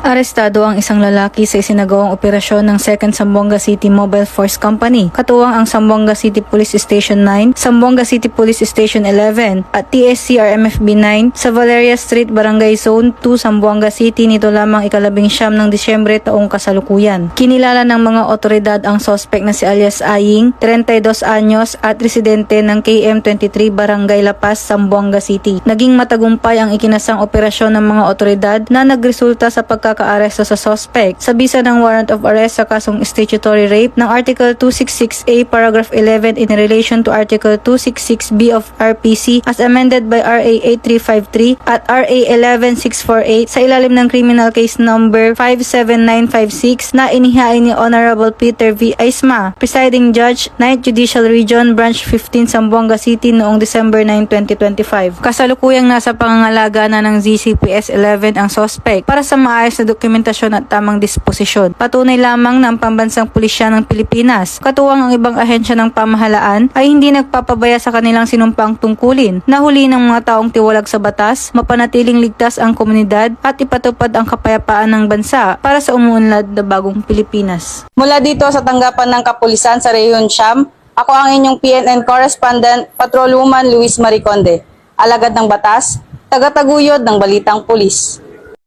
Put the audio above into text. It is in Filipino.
Arestado ang isang lalaki sa isinagawang operasyon ng 2nd Zamboanga City Mobile Force Company, katuwang ang Zamboanga City Police Station 9, Zamboanga City Police Station 11 at TSCRMFB 9 sa Valeria Street, Barangay Zone 2, Zamboanga City nito lamang ika-19 ng Disyembre taong kasalukuyan. Kinilala ng mga otoridad ang sospek na si alias Aying, 32 anyos at residente ng KM23 Barangay La Paz, Zamboanga City. Naging matagumpay ang ikinasang operasyon ng mga otoridad na nagresulta sa pagkakaaresto sa suspect sa bisa ng warrant of arrest sa kasong statutory rape ng Article 266A Paragraph 11 in relation to Article 266B of RPC as amended by RA 8353 at RA 11648 sa ilalim ng criminal case number 57956 na inihain ni Honorable Peter V. Aisma, Presiding Judge, 9th Judicial Region, Branch 15, Zamboanga City noong December 9, 2025. Kasalukuyang nasa pangangalaga na ng ZCPS 11 ang suspect para sa maayos na dokumentasyon at tamang disposisyon. Patunay lamang ng Pambansang Pulisya ng Pilipinas, katuwang ang ibang ahensya ng pamahalaan ay hindi nagpapabaya sa kanilang sinumpang tungkulin, nahuli ng mga taong tiwalag sa batas, mapanatiling ligtas ang komunidad at ipatupad ang kapayapaan ng bansa para sa umuunlad na bagong Pilipinas. Mula dito sa tanggapan ng kapulisan sa Rehiyon Siam, ako ang inyong PNN correspondent, Patrolwoman Luis Mariconde, alagad ng batas, tagataguyod ng Balitang Pulis.